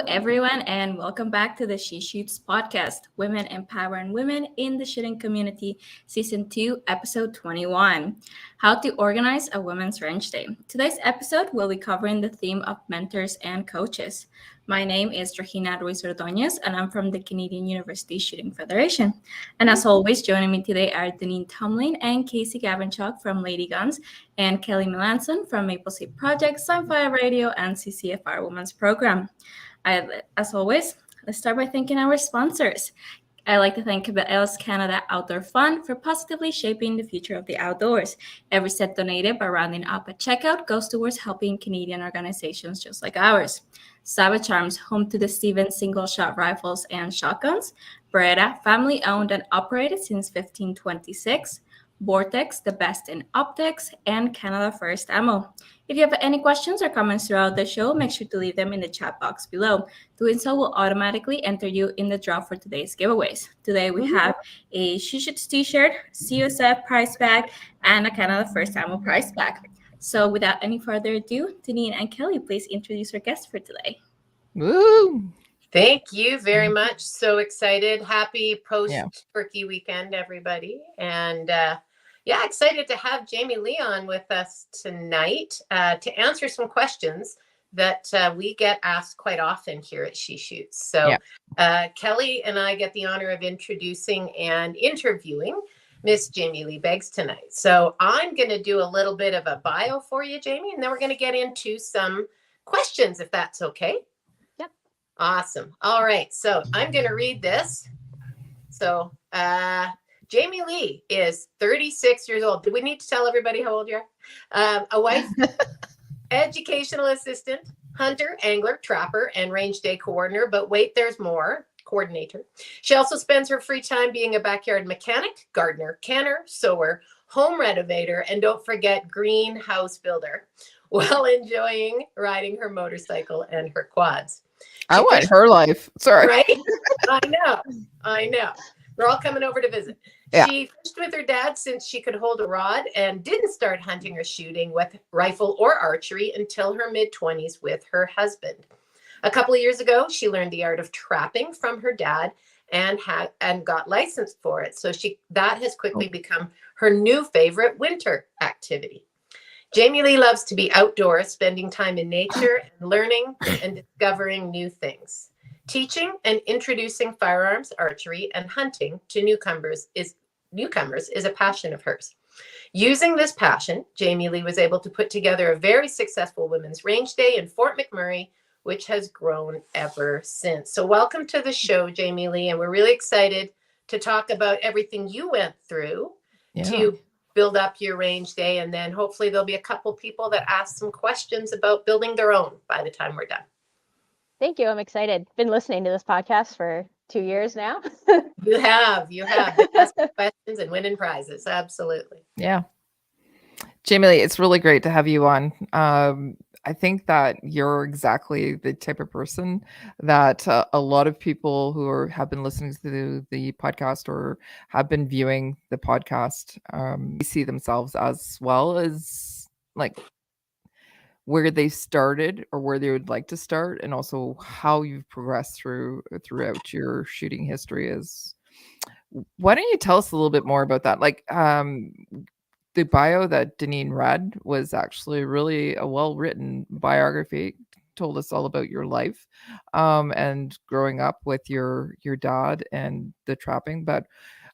everyone, and welcome back to the She Shoots podcast, Women Empowering Women in the Shooting Community, Season 2, Episode 21, How to Organize a Women's Range Day. Today's episode will be covering the theme of mentors and coaches. My name is Regina Ruiz Ordonez, and I'm from the Canadian University Shooting Federation. And as always, joining me today are Deneen Tomlin and Casey Gavinchuk from Lady Guns, and Kelly Melanson from Maple Seed Project, Sunfire Radio, and CCFR Women's Program. As always, let's start by thanking our sponsors. I'd like to thank Cabela's Canada Outdoor Fund for positively shaping the future of the outdoors. Every cent donated by rounding up at checkout goes towards helping Canadian organizations just like ours. Savage Arms, home to the Stevens single-shot rifles and shotguns. Beretta, family-owned and operated since 1526. Vortex, the best in optics, and Canada First Ammo. If you have any questions or comments throughout the show, make sure to leave them in the chat box below. Doing so will automatically enter you in the draw for today's giveaways. Today we have a She Shoots t-shirt, CUSF prize bag, and a Canada First Ammo prize bag. So without any further ado, Deneen and Kelly, please introduce our guests for today. Woo! Thank you very much. So excited. Happy post-turkey weekend, everybody. And excited to have Jamie Lee on with us tonight to answer some questions that we get asked quite often here at She Shoots. So Kelly and I get the honor of introducing and interviewing Miss Jamie Lee Beggs tonight. So I'm going to do a little bit of a bio for you, Jamie, and then we're going to get into some questions, if that's okay. Yep. Awesome. All right. So I'm going to read this. So Jamie Lee is 36 years old. Do we need to tell everybody how old you are? A wife, educational assistant, hunter, angler, trapper, and range day coordinator. But wait, there's more. Coordinator. She also spends her free time being a backyard mechanic, gardener, canner, sewer, home renovator, and don't forget greenhouse builder, while enjoying riding her motorcycle and her quads. I want her life. Sorry. Right? I know. We're all coming over to visit. Yeah. She fished with her dad since she could hold a rod and didn't start hunting or shooting with rifle or archery until her mid-20s with her husband. A couple of years ago, she learned the art of trapping from her dad and got licensed for it. So that has quickly become her new favorite winter activity. Jamie Lee loves to be outdoors, spending time in nature and learning and discovering new things. Teaching and introducing firearms, archery, and hunting to newcomers is a passion of hers. Using this passion, Jamie Lee was able to put together a very successful Women's Range Day in Fort MacMurray, which has grown ever since. So welcome to the show, Jamie Lee, and we're really excited to talk about everything you went through to build up your range day, and then hopefully there'll be a couple people that ask some questions about building their own by the time we're done. Thank you. I'm excited. Been listening to this podcast for 2 years now. You have. Asking questions and winning prizes. Absolutely. Yeah. Jamie Lee, it's really great to have you on. I think that you're exactly the type of person that a lot of people who have been listening to the podcast or have been viewing the podcast see themselves, as well as like where they started or where they would like to start, and also how you've progressed throughout your shooting history. Why don't you tell us a little bit more about that? Like the bio that Deneen read was actually really a well-written biography. Told us all about your life and growing up with your dad and the trapping. But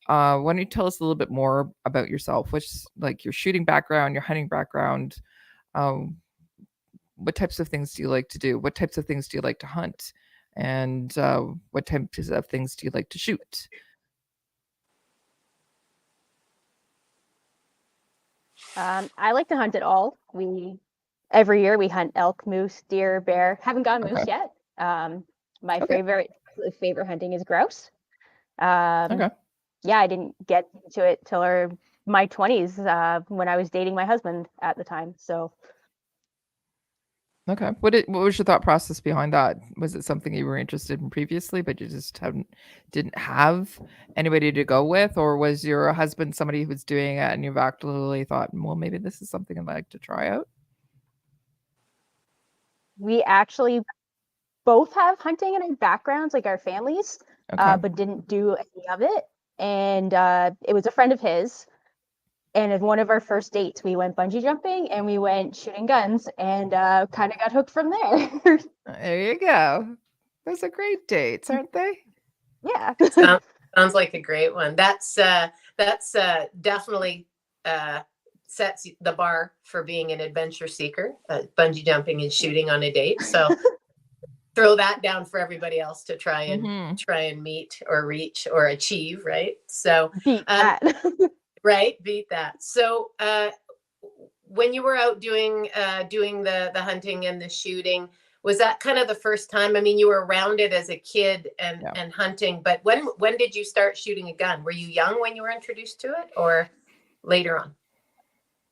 why don't you tell us a little bit more about yourself? What's like your shooting background, your hunting background? What types of things do you like to do? What types of things do you like to hunt? And what types of things do you like to shoot? I like to hunt it all. Every year we hunt elk, moose, deer, bear. Haven't gone moose yet. My favorite hunting is grouse. Yeah, I didn't get to it till my 20s when I was dating my husband at the time. So. Okay. What was your thought process behind that? Was it something you were interested in previously, but you just didn't have anybody to go with? Or was your husband somebody who was doing it and you've actually thought, well, maybe this is something I'd like to try out? We actually both have hunting in our backgrounds, like our families, Okay. but didn't do any of it. And it was a friend of his. And at one of our first dates, we went bungee jumping and we went shooting guns, and kind of got hooked from there. There you go. Those are great dates, aren't they? Yeah. Sounds like a great one. That's definitely sets the bar for being an adventure seeker, bungee jumping and shooting on a date. So throw that down for everybody else to try and meet or reach or achieve, right? So Beat that. right, beat that. So when you were out doing the hunting and the shooting, was that kind of the first time? I mean, you were around it as a kid and hunting, but when did you start shooting a gun? Were you young when you were introduced to it, or later on?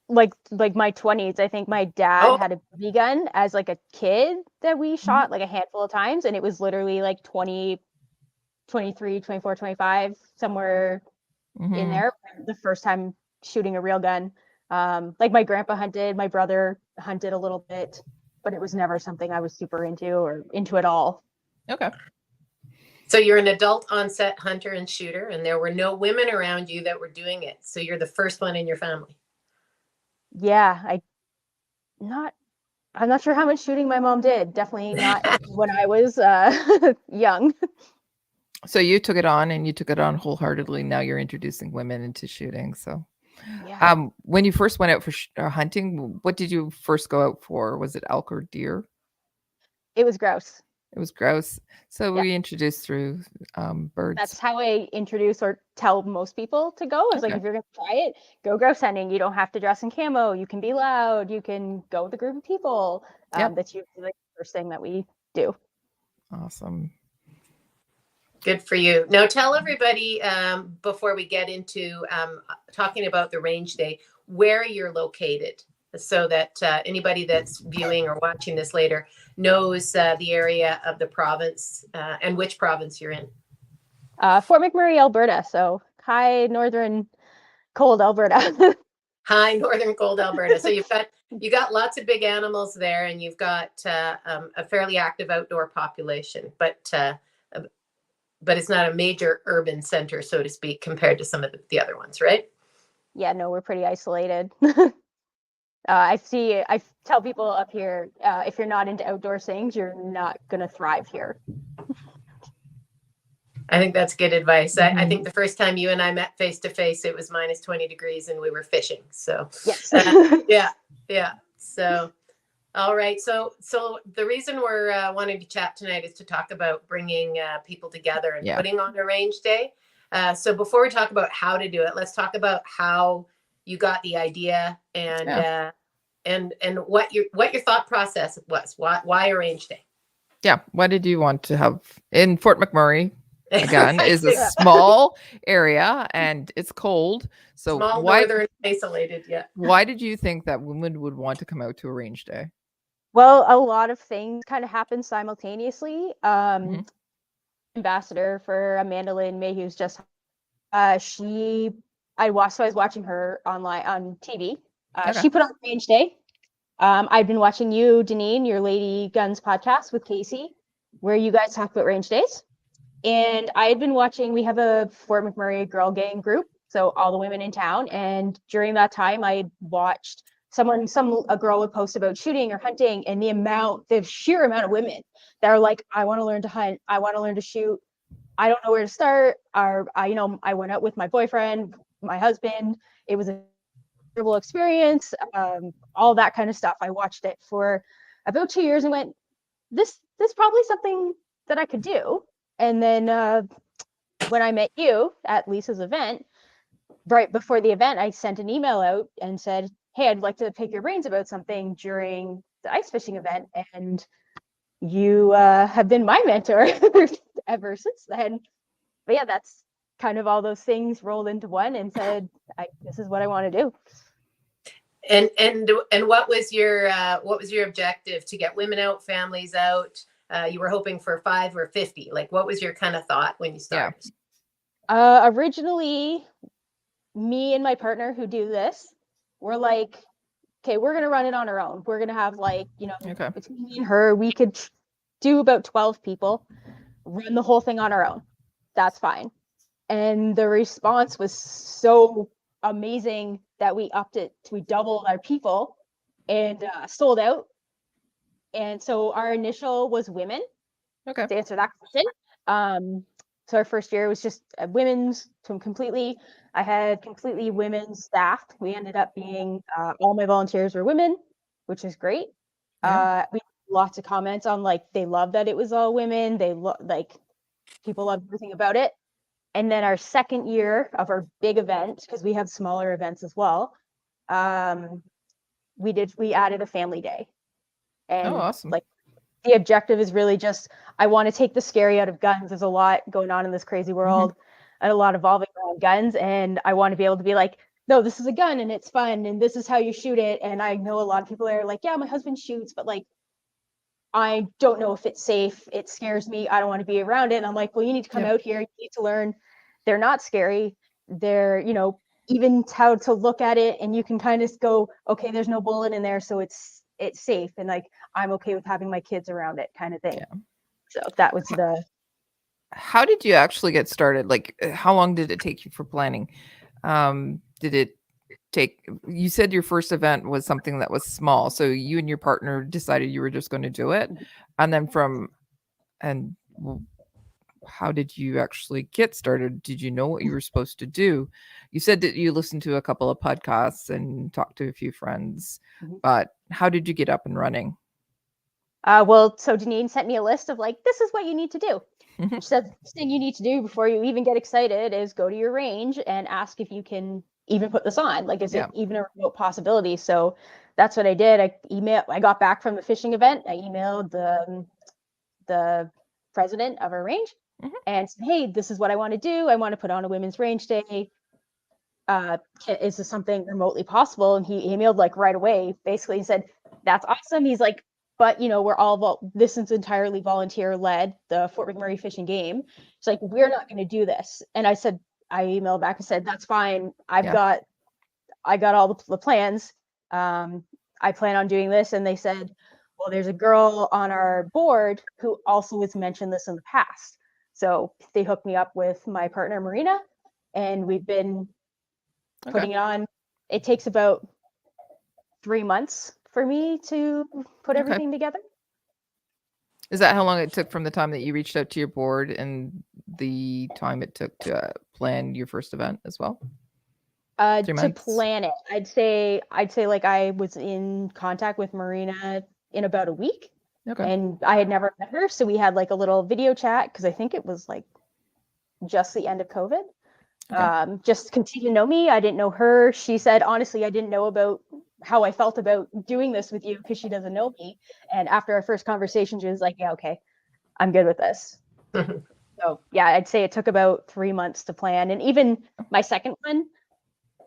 Like my 20s, I think my dad had a BB gun as like a kid that we shot like a handful of times, and it was literally like 20, 23, 24, 25, somewhere in there, the first time shooting a real gun. Like my grandpa hunted, my brother hunted a little bit, but it was never something I was super into at all. Okay. So you're an adult onset hunter and shooter, and there were no women around you that were doing it. So you're the first one in your family. Yeah, I'm not sure how much shooting my mom did. Definitely not when I was young. So you took it on, and you took it on wholeheartedly. Now you're introducing women into shooting. So, when you first went out for hunting, what did you first go out for? Was it elk or deer? It was grouse. It was grouse. So we introduced through birds. That's how I introduce or tell most people to go. I was like, if you're going to try it, go grouse hunting. You don't have to dress in camo. You can be loud. You can go with a group of people. That's usually like the first thing that we do. Awesome. Good for you. Now tell everybody, before we get into talking about the range day, where you're located, so that anybody that's viewing or watching this later knows the area of the province and which province you're in. Fort MacMurray, Alberta. So high northern cold Alberta. High northern cold Alberta. So you got lots of big animals there, and you've got a fairly active outdoor population, but it's not a major urban center, so to speak, compared to some of the other ones, right? Yeah, no, we're pretty isolated. I tell people up here, if you're not into outdoor things, you're not going to thrive here. I think that's good advice. I think the first time you and I met face to face, it was minus 20 degrees and we were fishing. So yes. Yeah. So, all right. So the reason we're wanting to chat tonight is to talk about bringing people together and putting on a range day. So before we talk about how to do it, let's talk about how you got the idea and what your thought process was. Why a range day? Yeah. Why did you want to have in Fort MacMurray? Again, is a small area and it's cold. So small, northern, isolated. Yeah. Why did you think that women would want to come out to a range day? Well, a lot of things kind of happen simultaneously. Ambassador for Amanda Lynn Mayhew's just I was watching her online on TV. She put on range day. I've been watching you, Deneen, your Lady Guns podcast with Casey, where you guys talk about range days. And I had been watching, we have a Fort MacMurray girl gang group, so all the women in town. And during that time, I watched a girl would post about shooting or hunting, and the sheer amount of women that are like, I want to learn to hunt, I want to learn to shoot, I don't know where to start. I went out with my boyfriend, my husband. It was a terrible experience, all that kind of stuff. I watched it for about 2 years and went, this probably something that I could do. And then when I met you at Lisa's event, right before the event, I sent an email out and said, hey, I'd like to pick your brains about something during the ice fishing event. And you have been my mentor ever since then. But yeah, that's kind of all those things rolled into one and said, this is what I want to do. And what was your objective? To get women out, families out? You were hoping for 5 or 50. Like, what was your kind of thought when you started? Originally, me and my partner who do this, we're like, okay, we're going to run it on our own. We're going to have between me and her, we could do about 12 people, run the whole thing on our own. That's fine. And the response was so amazing that we upped it. We doubled our people and sold out. And so our initial was women. Okay. To answer that question. So our first year was just women's I had completely women's staff. We ended up being, all my volunteers were women, which is great. Yeah. We had lots of comments on like, they loved that it was all women. People loved everything about it. And then our second year of our big event, because we have smaller events as well, we added a family day. And awesome. like, the objective is really just, I want to take the scary out of guns. There's a lot going on in this crazy world and a lot evolving around guns. And I want to be able to be like, no, this is a gun and it's fun and this is how you shoot it. And I know a lot of people are like, yeah, my husband shoots, but like, I don't know if it's safe. It scares me. I don't want to be around it. And I'm like, well, you need to come out here. You need to learn. They're not scary. They're, even how to look at it. And you can kind of go, okay, there's no bullet in there. So it's safe. And like, I'm okay with having my kids around it kind of thing. Yeah. So that was How did you actually get started? Like, how long did it take you for planning? Did it take, you said your first event was something that was small. So you and your partner decided you were just going to do it. And then how did you actually get started? Did you know what you were supposed to do? You said that you listened to a couple of podcasts and talked to a few friends, but how did you get up and running? Well, so Janine sent me a list of like, this is what you need to do. She said, the first thing you need to do before you even get excited is go to your range and ask if you can even put this on. Like, is it even a remote possibility? So that's what I did. I got back from the fishing event. I emailed the president of our range and said, hey, this is what I want to do. I want to put on a women's range day. Is this something remotely possible? And he emailed like right away, basically, he said, that's awesome. He's like, but this is entirely volunteer led, the Fort MacMurray fishing game. It's like, we're not going to do this. And I emailed back and said, that's fine. I got all the plans. I plan on doing this. And they said, well, there's a girl on our board who also has mentioned this in the past. So they hooked me up with my partner, Marina, and we've been putting it on. It takes about 3 months for me to put everything together. Is that how long it took from the time that you reached out to your board and the time it took to plan your first event as well? To plan it, I'd say like I was in contact with Marina in about a week. And I had never met her, so we had like a little video chat because I think it was like just the end of COVID. Just continue to know me. I didn't know her. She said, honestly, I didn't know about how I felt about doing this with you because she doesn't know me. And after our first conversation, she was like, yeah, okay, I'm good with this. So yeah, I'd say it took about 3 months to plan. And even my second one,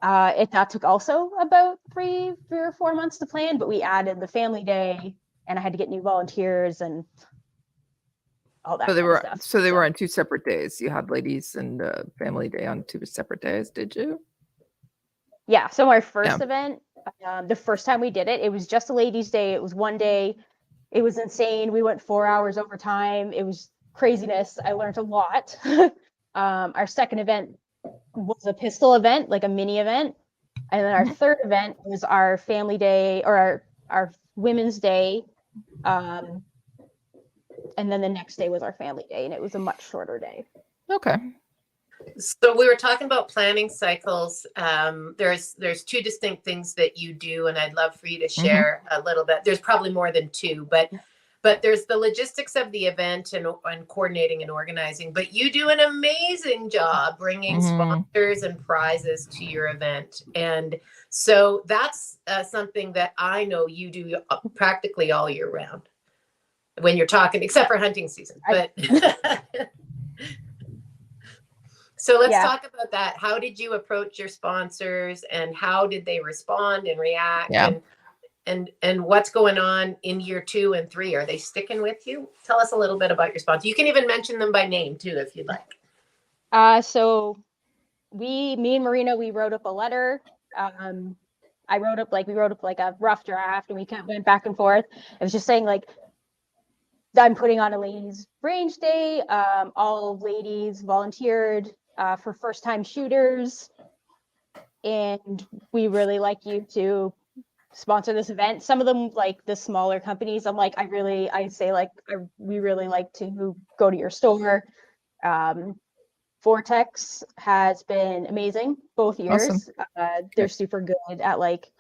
that took also about 3 or 4 months to plan, but we added the family day and I had to get new volunteers and all that. So they were on 2 separate days. You had ladies and family day on 2 separate days, did you? Yeah. So our first event, the first time we did it, it was just a ladies' day. It was one day. It was insane. We went 4 hours overtime. It was craziness. I learned a lot. Our second event was a pistol event, like a mini event. And then our third event was our family day or our women's day. And then the next day was our family day, and it was a much shorter day. Okay. So we were talking about planning cycles. There's 2 distinct things that you do, and I'd love for you to share a little bit. There's probably more than 2, but there's the logistics of the event and coordinating and organizing. But you do an amazing job bringing sponsors and prizes to your event, and so that's something that I know you do practically all year round. When you're talking, except for hunting season, but so let's talk about that. How did you approach your sponsors and how did they respond and react? And what's going on in year 2 and 3? Are they sticking with you? Tell us a little bit about your sponsor. You can even mention them by name too, if you'd like. So me and Marina, we wrote up a letter. We wrote up like a rough draft and we kind of went back and forth. It was just saying like, I'm putting on a ladies' range day. All ladies volunteered for first-time shooters, and we really like you to sponsor this event. Some of them, like the smaller companies, I'm like, we really like to go to your store. Vortex has been amazing both years. Awesome. They're super good at like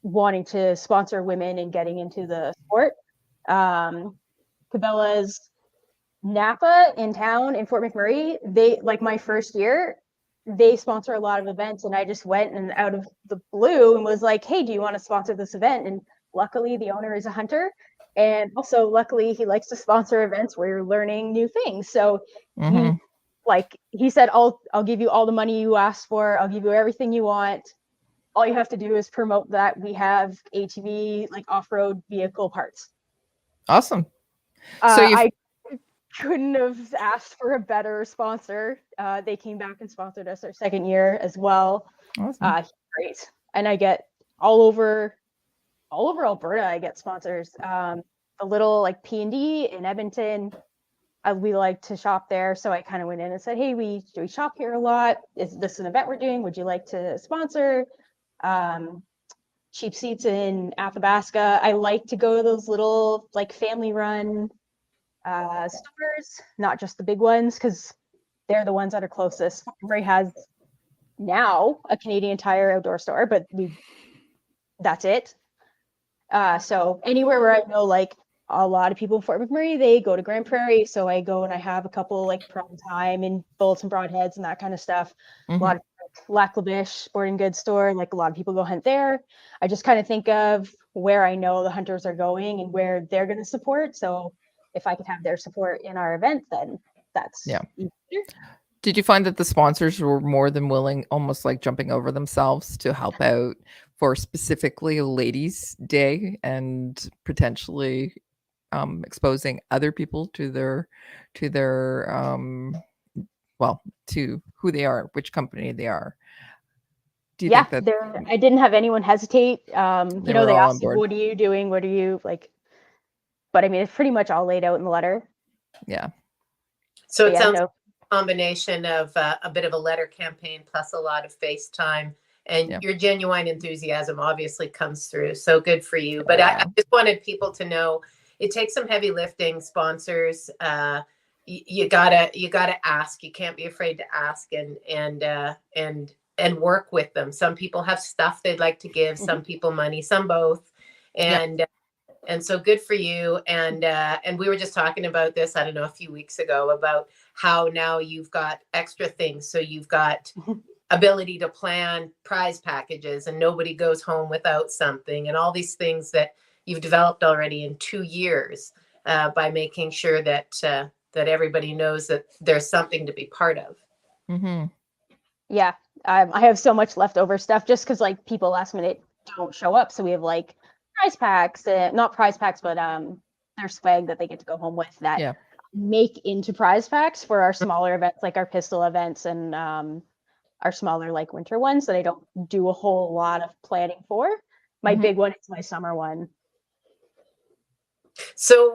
wanting to sponsor women and getting into the sport. Cabela's Napa in town in Fort MacMurray, they, like, my first year, they sponsor a lot of events, and I just went and out of the blue and was like, hey, do you want to sponsor this event? And luckily the owner is a hunter, and also luckily he likes to sponsor events where you're learning new things. So he said, I'll give you all the money you asked for, I'll give you everything you want. All you have to do is promote that we have ATV, like off-road vehicle parts. Awesome. So I couldn't have asked for a better sponsor. They came back and sponsored us our second year as well. Awesome. Great. And I get all over Alberta, I get sponsors. A little like P&D in Edmonton, we like to shop there. So I kind of went in and said, hey, we shop here a lot. Is this an event we're doing? Would you like to sponsor? Cheap seats in Athabasca. I like to go to those little like family run stores, not just the big ones, because they're the ones that are closest. Fort MacMurray has now a Canadian Tire outdoor store, but that's it. So anywhere where I know like a lot of people in Fort MacMurray, they go to Grand Prairie. So I go and I have a couple like Prime Time and Bullets and Broadheads and that kind of stuff. A lot of Lac La Biche sporting goods store, like a lot of people go hunt there. I just kind of think of where I know the hunters are going and where they're going to support. So if I could have their support in our event, then that's easier. Did you find that the sponsors were more than willing, almost like jumping over themselves to help out for specifically Ladies' Day and potentially exposing other people to to who they are, which company they are? Do you think that I didn't have anyone hesitate. They asked, what are you doing? What are you like? But I mean, it's pretty much all laid out in the letter. Yeah. So it sounds like a combination of a bit of a letter campaign plus a lot of FaceTime, and your genuine enthusiasm obviously comes through. So good for you. But I just wanted people to know it takes some heavy lifting. Sponsors, you gotta ask. You can't be afraid to ask and work with them. Some people have stuff they'd like to give. Some people money. Some both. And so good for you. And we were just talking about this, I don't know, a few weeks ago about how now you've got extra things. So you've got ability to plan prize packages and nobody goes home without something, and all these things that you've developed already in 2 years by making sure that everybody knows that there's something to be part of. Yeah. I have so much leftover stuff just because like people last minute don't show up. So we have like prize packs, not prize packs, but their swag that they get to go home with that make into prize packs for our smaller events, like our pistol events and our smaller like winter ones that I don't do a whole lot of planning for. My big one is my summer one. So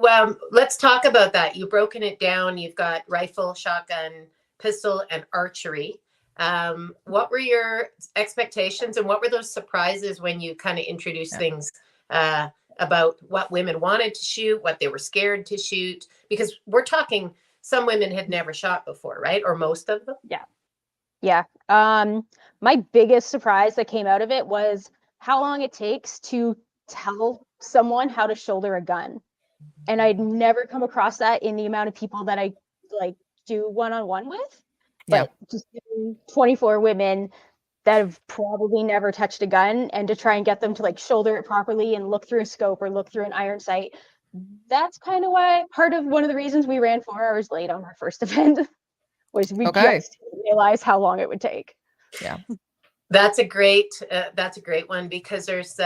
let's talk about that. You've broken it down. You've got rifle, shotgun, pistol, and archery. What were your expectations and what were those surprises when you kind of introduced things about what women wanted to shoot, what they were scared to shoot? Because we're talking some women had never shot before, right? Or most of them? Yeah. My biggest surprise that came out of it was how long it takes to tell someone how to shoulder a gun. And I'd never come across that in the amount of people that I like do one-on-one with. But just 24 women that have probably never touched a gun, and to try and get them to like shoulder it properly and look through a scope or look through an iron sight. That's kind of why one of the reasons we ran 4 hours late on our first event was we just didn't realize how long it would take. Yeah. That's a great one, because there's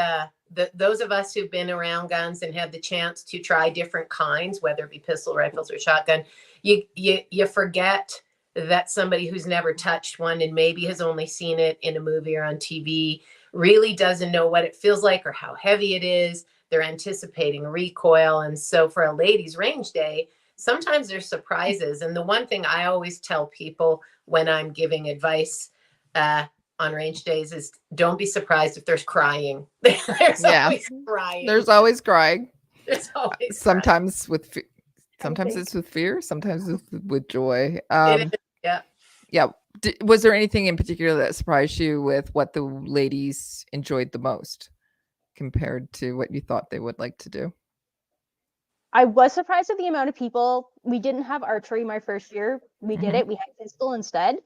those of us who've been around guns and had the chance to try different kinds, whether it be pistol, rifles, or shotgun, you forget that somebody who's never touched one and maybe has only seen it in a movie or on TV really doesn't know what it feels like or how heavy it is. they're anticipating recoil. And so for a ladies range day, sometimes there's surprises. And the one thing I always tell people when I'm giving advice on range days is don't be surprised if there's crying. There's always crying. There's always crying. There's always sometimes crying. Sometimes it's with fear, sometimes with joy. Yeah. Yeah. Was there anything in particular that surprised you with what the ladies enjoyed the most compared to what you thought they would like to do? I was surprised at the amount of people. We didn't have archery my first year. We did it. We had pistol instead.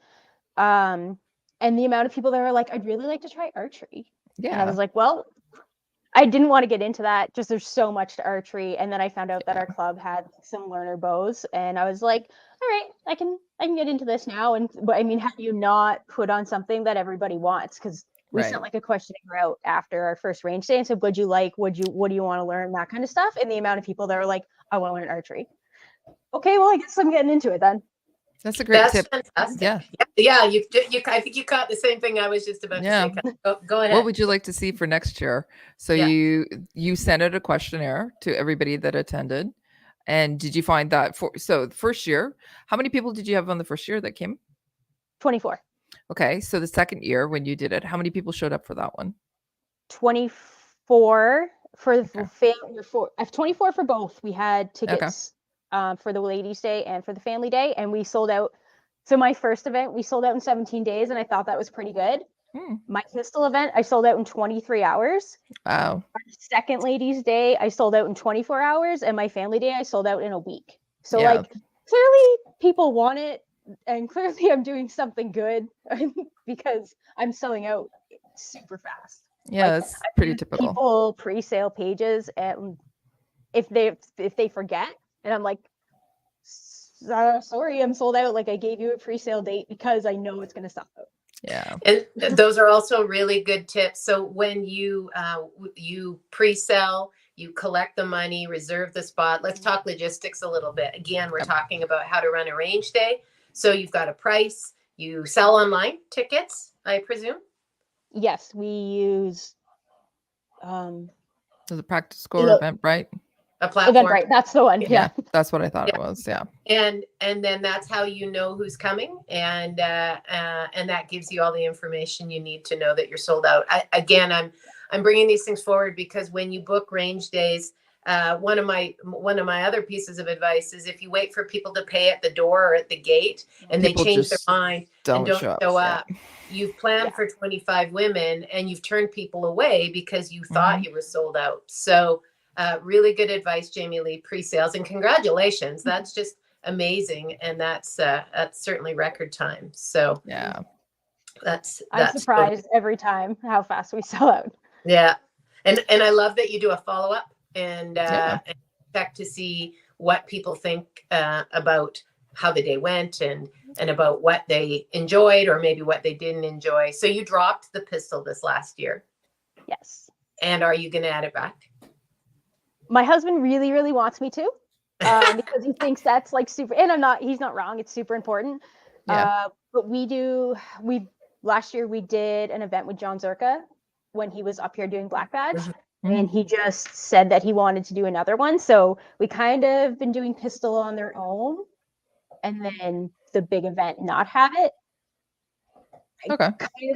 And the amount of people that were like, I'd really like to try archery. Yeah. And I was like, well, I didn't want to get into that. Just there's so much to archery. And then I found out that our club had some learner bows. And I was like, all right, I can get into this now. But I mean, have you not put on something that everybody wants? Because we sent like a questioning out after our first range day and said, what do you want to learn? That kind of stuff. And the amount of people that were like, I want to learn archery. Okay, well, I guess I'm getting into it then. That's a great tip. Fantastic. Yeah. Yeah. I think you caught the same thing I was just about to say. Go ahead. What would you like to see for next year? So you sent out a questionnaire to everybody that attended. And did you find that so the first year, how many people did you have on the first year that came? 24. Okay. So the second year when you did it, how many people showed up for that one? 24 for the family. I have 24 for both. We had tickets for the ladies' day and for the family day, and we sold out. So my first event, we sold out in 17 days, and I thought that was pretty good. My pistol event, I sold out in 23 hours. Wow. Our second ladies' day, I sold out in 24 hours, and my family day, I sold out in a week. So like clearly people want it, and clearly I'm doing something good because I'm selling out super fast. Yeah, that's pretty typical. People pre-sale pages, and if they forget, and I'm like, sorry, I'm sold out. Like I gave you a pre-sale date because I know it's going to sell out. Yeah. And those are also really good tips. So when you pre-sell, you collect the money, reserve the spot. Let's talk logistics a little bit. Again, we're talking about how to run a range day. So you've got a price. You sell online tickets, I presume? Yes, we use the Practice Score Eventbrite. A platform. Eventbrite, that's the one. Yeah. That's what I thought it was. Yeah. And then that's how you know who's coming, and that gives you all the information you need to know that you're sold out. I'm bringing these things forward because when you book range days, one of my other pieces of advice is if you wait for people to pay at the door or at the gate and people they change their mind and don't show up, you've planned for 25 women and you've turned people away because you thought you were sold out. So really good advice, Jamie Lee, pre-sales, and congratulations. That's just amazing. And that's certainly record time. So yeah, I'm surprised every time how fast we sell out. Yeah. And I love that you do a follow-up and check to see what people think about how the day went and about what they enjoyed or maybe what they didn't enjoy. So you dropped the pistol this last year. Yes. And are you going to add it back? My husband really, really wants me to because he thinks that's like super, and he's not wrong. It's super important. Yeah. But last year we did an event with John Zerka when he was up here doing Black Badge. And he just said that he wanted to do another one. So we kind of been doing pistol on their own and then the big event not have it. Okay.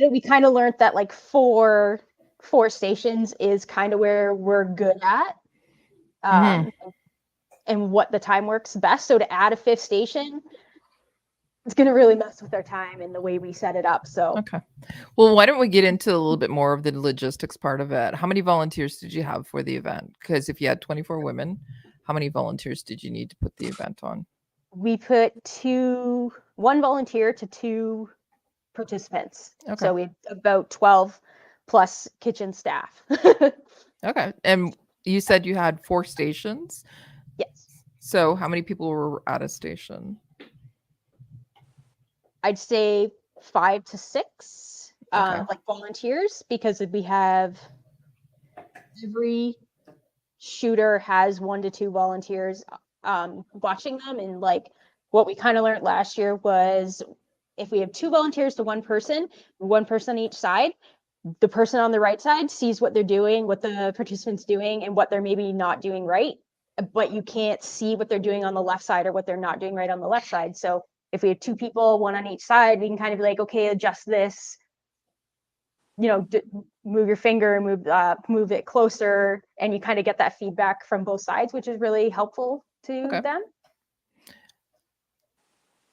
We kind of learned that like four stations is kind of where we're good at. And what the time works best. So to add a fifth station, it's going to really mess with our time and the way we set it up. So, okay. Well, why don't we get into a little bit more of the logistics part of it? How many volunteers did you have for the event? Because if you had 24 women, how many volunteers did you need to put the event on? We put one volunteer to 2 participants. Okay. So we about 12 plus kitchen staff. Okay. And you said you had 4 stations? Yes. So how many people were at a station? I'd say 5 to 6 Okay. like volunteers, because we have every shooter has 1 to 2 volunteers watching them. And like what we kind of learned last year was if we have 2 volunteers to 1 person on each side, the person on the right side sees what they're doing, what the participant's doing, and what they're maybe not doing right, but you can't see what they're doing on the left side or what they're not doing right on the left side. So if we have two people, one on each side, we can kind of be like, okay, adjust this, move your finger, move it closer, and you kind of get that feedback from both sides, which is really helpful to them.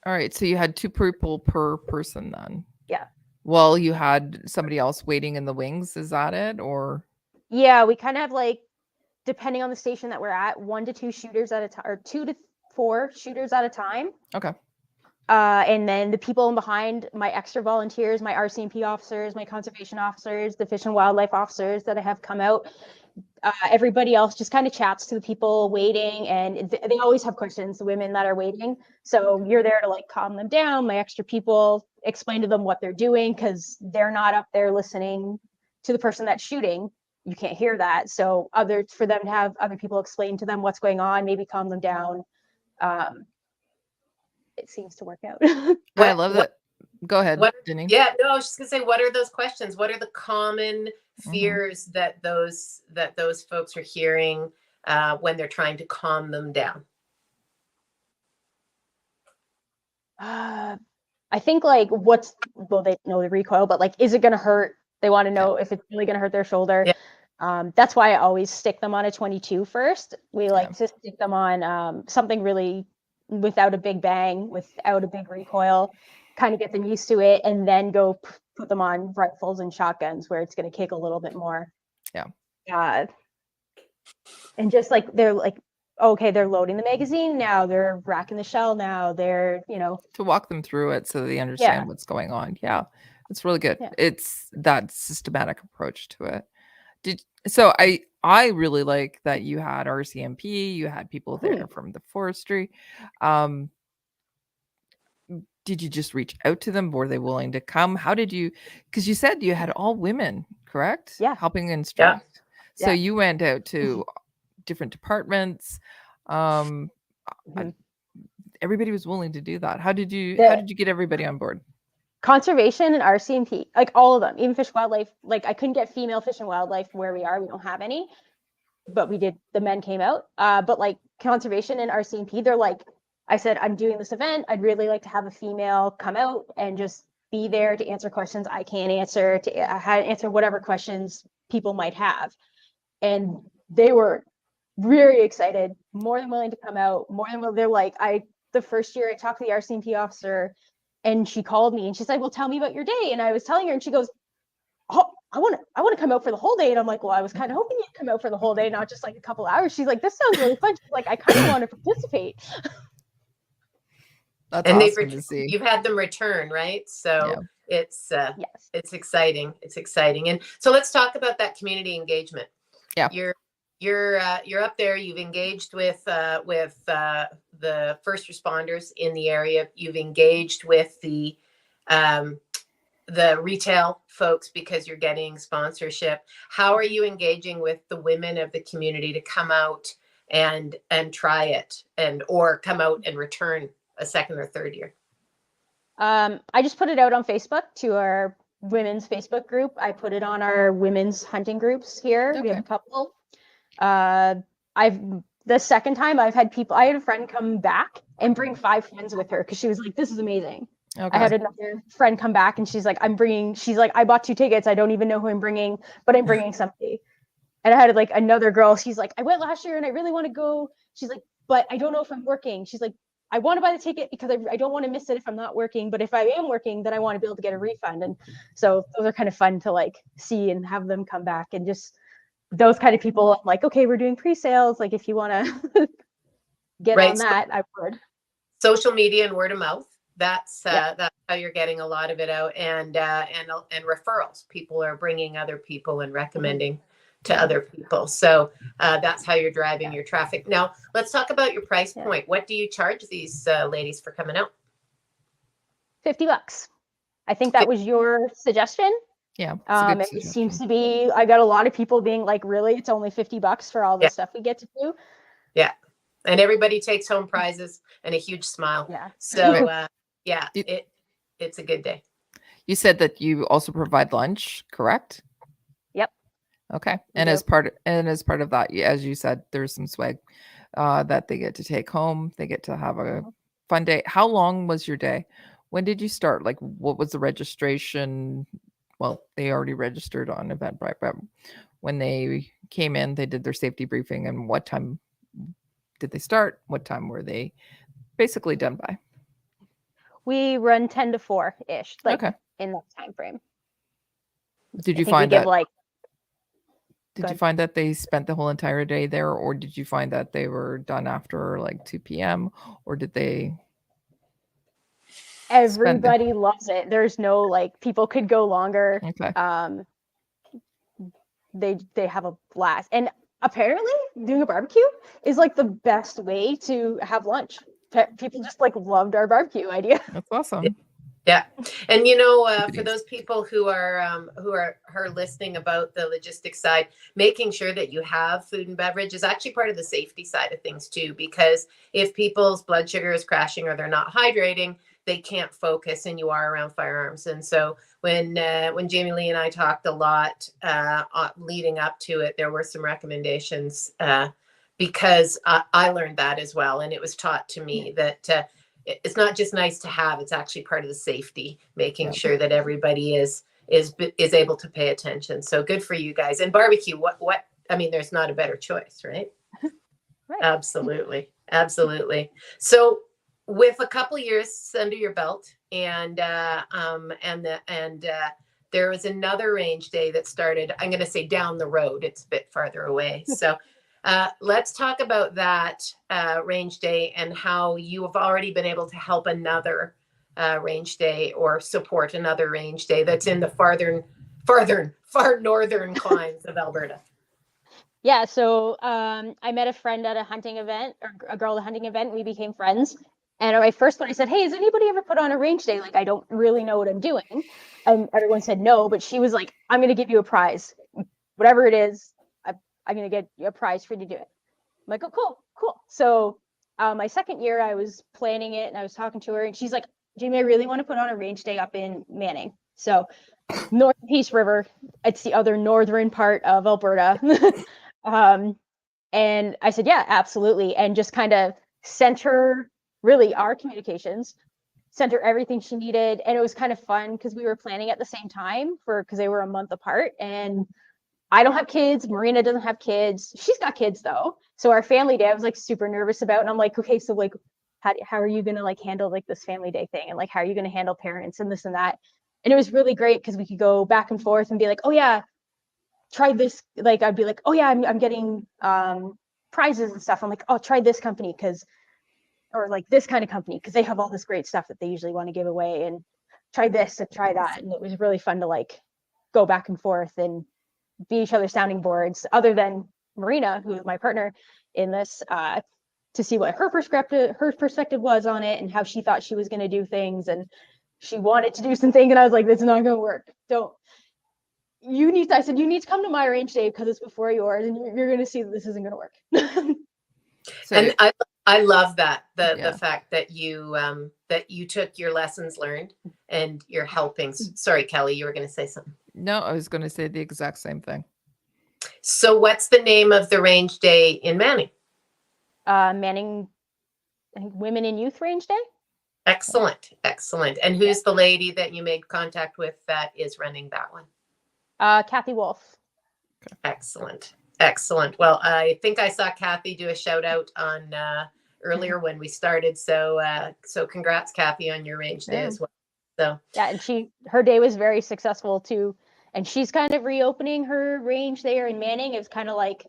All right, so you had 2 people per person then. Yeah. Well, you had somebody else waiting in the wings. Is that it, or? Yeah, we kind of have, like, depending on the station that we're at, 1 to 2 shooters at a time, or 2 to 4 shooters at a time. Okay. And then the people in behind, my extra volunteers, my RCMP officers, my conservation officers, the fish and wildlife officers that I have come out, everybody else just kind of chats to the people waiting, and they always have questions, the women that are waiting. So you're there to, like, calm them down. My extra people explain to them what they're doing, because they're not up there listening to the person that's shooting. You can't hear that. So for them to have other people explain to them what's going on, maybe calm them down. It seems to work out. I love that. Go ahead, Denny. Yeah, no, I was just gonna say, what are those questions? What are the common fears that those folks are hearing when they're trying to calm them down? I think, like, they know the recoil, but, like, is it going to hurt? They want to know if it's really going to hurt their shoulder. Yeah. That's why I always stick them on a 22 first. We like to stick them on something really without a big bang, without a big recoil, kind of get them used to it, and then go put them on rifles and shotguns where it's going to kick a little bit more. Yeah. And just, like, they're like, okay, they're loading the magazine now, they're racking the shell now, they're, to walk them through it so they understand what's going on. Yeah, it's really good. Yeah. It's that systematic approach to it. So I really like that you had RCMP, you had people there from the forestry. Did you just reach out to them? Were they willing to come? How did you, because you said you had all women, correct? Yeah. Helping instruct. Yeah. So you went out to different departments. Everybody was willing to do that. How did you get everybody on board? Conservation and RCMP, like, all of them, even fish and wildlife. Like, I couldn't get female fish and wildlife where we are. We don't have any, but the men came out. But, like, conservation and RCMP, they're like, I said, I'm doing this event. I'd really like to have a female come out and just be there to answer questions I can't answer, to answer whatever questions people might have. And they were very excited, more than willing to come out, they're like, the first year I talked to the RCMP officer, and she called me and she's like, well, tell me about your day. And I was telling her, and she goes, oh, I want to come out for the whole day. And I'm like, well, I was kind of hoping you'd come out for the whole day, not just, like, a couple hours. She's like, this sounds really fun. She's like, I kind of want to participate. That's awesome to see. You've had them return, right? So it's exciting. It's exciting. And so let's talk about that community engagement. Yeah. You're up there. You've engaged with the first responders in the area. You've engaged with the retail folks because you're getting sponsorship. How are you engaging with the women of the community to come out and try it, or come out and return a second or third year? I just put it out on Facebook to our women's Facebook group. I put it on our women's hunting groups here. Okay. We have a couple. The second time I had a friend come back and bring 5 friends with her because she was like, this is amazing. Okay. I had another friend come back and she's like, I bought 2 tickets. I don't even know who I'm bringing, but I'm bringing somebody. And I had, like, another girl. She's like, I went last year and I really want to go. She's like, but I don't know if I'm working. She's like, I want to buy the ticket because I don't want to miss it if I'm not working. But if I am working, then I want to be able to get a refund. And so those are kind of fun to, like, see and have them come back, and just those kind of people. I'm like, okay, we're doing pre-sales. Like, if you want to get on that, I would. Social media and word of mouth. That's how you're getting a lot of it out, and referrals. People are bringing other people and recommending to other people. So that's how you're driving your traffic. Now, let's talk about your price point. What do you charge these ladies for coming out? $50. I think that was your suggestion. Yeah. It seems to be, I got a lot of people being like, really, it's only $50 for all the stuff we get to do. Yeah. And everybody takes home prizes and a huge smile. Yeah. So it's a good day. You said that you also provide lunch, correct? Yep. Okay. We And do. as part of that, as you said, there's some swag that they get to take home. They get to have a fun day. How long was your day? When did you start? Like, what was the registration? Well, they already registered on Eventbrite, but when they came in, they did their safety briefing. And what time did they start? What time were they basically done by? We run 10 to 4 ish, like Okay. in that time frame. Did I you think we find give that? like Did Go you ahead. find that they spent the whole entire day there, or did you find that they were done after like 2 p.m., or did they spend? everybody loves it. There's no like people could go longer. Okay. They have a blast. And apparently doing a barbecue is like the best way to have lunch. People just like loved our barbecue idea. That's awesome. Yeah, and for those people who are listening about the logistics side, making sure that you have food and beverage is actually part of the safety side of things too. Because if people's blood sugar is crashing or they're not hydrating, they can't focus, and you are around firearms. And so when Jamie Lee and I talked a lot leading up to it, there were some recommendations because I learned that as well, and it was taught to me that. It's not just nice to have, it's actually part of the safety, making sure that everybody is able to pay attention. So good for you guys. And barbecue, what I mean, there's not a better choice, right? Right. Absolutely. So with a couple years under your belt and there was another range day that started, I'm going to say down the road, it's a bit farther away. So let's talk about that range day and how you have already been able to help another range day or support another range day that's in the far northern climes of Alberta. Yeah, so I met a friend at a hunting event, or a girl at a hunting event, and we became friends. And at my first one, I said, hey, has anybody ever put on a range day? Like, I don't really know what I'm doing. And everyone said no, but she was like, I'm going to give you a prize. Whatever it is, I'm going to get a prize for you to do it. I'm like, oh, cool. So my second year, I was planning it, and I was talking to her, and she's like, Jamie, I really want to put on a range day up in Manning. So North Peace River, it's the other northern part of Alberta. And I said, yeah, absolutely. And just kind of sent her really our communications, sent her everything she needed. And it was kind of fun because we were planning at the same time because they were a month apart. And I don't have kids. Marina doesn't have kids. She's got kids though. So our family day, I was like super nervous about. And I'm like, okay, so like, how are you going to like handle like this family day thing? And like, how are you going to handle parents and this and that? And it was really great because we could go back and forth and be like, oh yeah, try this. Like, I'd be like, oh yeah, I'm getting prizes and stuff. I'm like, oh, try this company or like this kind of company because they have all this great stuff that they usually want to give away, and try this and try that. And it was really fun to like go back and forth and be each other's sounding boards, other than Marina, who is my partner in this, to see what her perspective was on it and how she thought she was going to do things. And she wanted to do something, and I was like, this is not going to work. I said, you need to come to my range day because it's before yours, and you're going to see that this isn't going to work. And I love that the fact that you took your lessons learned and you're helping. Sorry, Kelly, you were going to say something. No, I was going to say the exact same thing. So what's the name of the range day in Manning? Manning, I think, Women in Youth Range Day. Excellent. And who's the lady that you made contact with that is running that one? Kathy Wolf. Excellent. Well, I think I saw Kathy do a shout out on earlier when we started. So congrats, Kathy, on your range day as well. So yeah, and her day was very successful too. And she's kind of reopening her range there in Manning. It was kind of like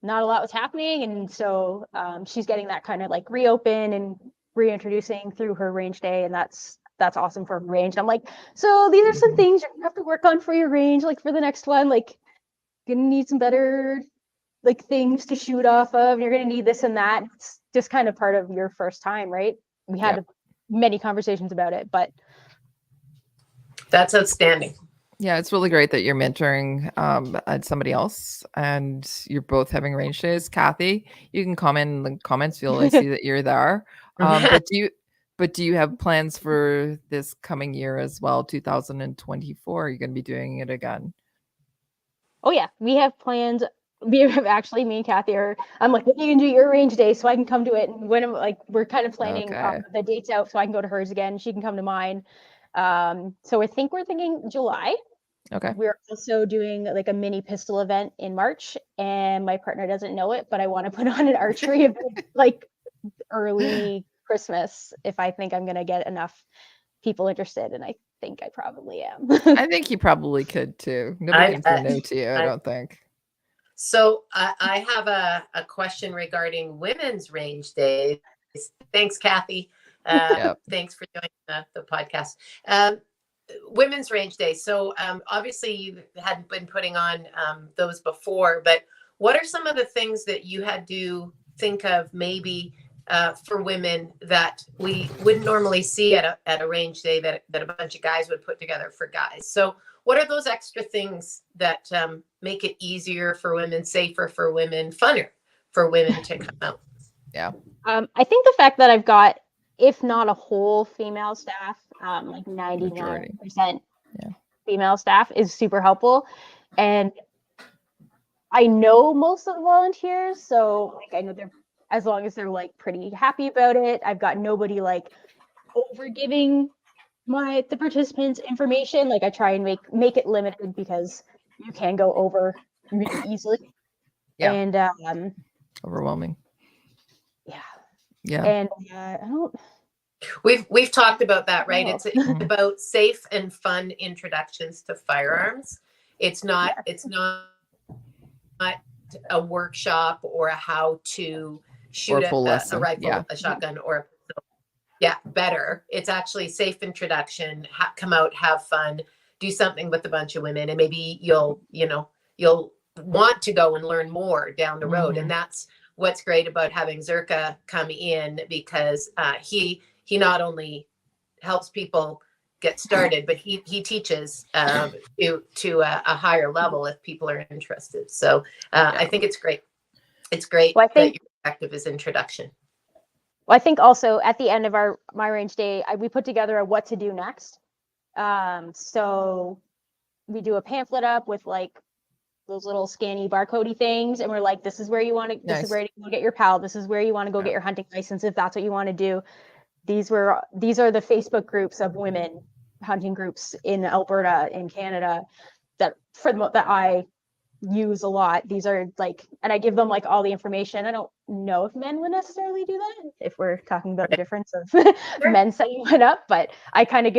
not a lot was happening, and so she's getting that kind of like reopen and reintroducing through her range day, and that's awesome for her range. And I'm like, so these are some things you're gonna have to work on for your range, like for the next one. Like, you're gonna need some better like things to shoot off of. You're gonna need this and that. It's just kind of part of your first time, right? We had many conversations about it, but that's outstanding. Yeah, it's really great that you're mentoring somebody else and you're both having range days. Kathy, you can comment in the comments. You'll see that you're there. But do But do you have plans for this coming year as well, 2024? Are you going to be doing it again? Oh yeah, we have plans. We have actually, me and Kathy are. I'm like, when you can do your range day, so I can come to it. And when I'm like, we're kind of planning the dates out, so I can go to hers again. She can come to mine. So I think we're thinking July. Okay. We're also doing like a mini pistol event in March, and my partner doesn't know it, but I want to put on an archery event like early Christmas if I think I'm going to get enough people interested, and I think I probably am. I think you probably could too. Nobody can say no to you, I don't think. So I have a question regarding women's range days. Thanks, Kathy. Thanks for joining the podcast. Women's range day. So obviously you hadn't been putting on those before, but what are some of the things that you had to think of maybe for women that we wouldn't normally see at a range day that a bunch of guys would put together for guys? So what are those extra things that make it easier for women, safer for women, funner for women to come out? Yeah. I think the fact that I've got, if not a whole female staff, like 99% female staff is super helpful. And I know most of the volunteers, so like I know they're, as long as they're like pretty happy about it. I've got nobody like over giving the participants information. Like I try and make it limited because you can go over really easily. Yeah. And overwhelming. Yeah. Yeah. And I don't. We've talked about that, right? It's about safe and fun introductions to firearms. It's not a workshop or a how to shoot a rifle, a shotgun, or a pistol. Yeah, better. It's actually safe introduction. Come out, have fun, do something with a bunch of women, and maybe you'll want to go and learn more down the road. And that's what's great about having Zerka come in, because he not only helps people get started, but he teaches to a higher level if people are interested. So I think it's great. It's great that your perspective is introduction. Well, I think also at the end of my range day, we put together a what to do next. So we do a pamphlet up with like those little scanny barcodey things, and we're like, this is where you want to, this is where you go get your PAL, this is where you want to go get your hunting license if that's what you want to do. These are the Facebook groups of women hunting groups in Alberta, in Canada, that I use a lot. These are like, and I give them like all the information. I don't know if men would necessarily do that, if we're talking about the difference of men setting one up, but I kind of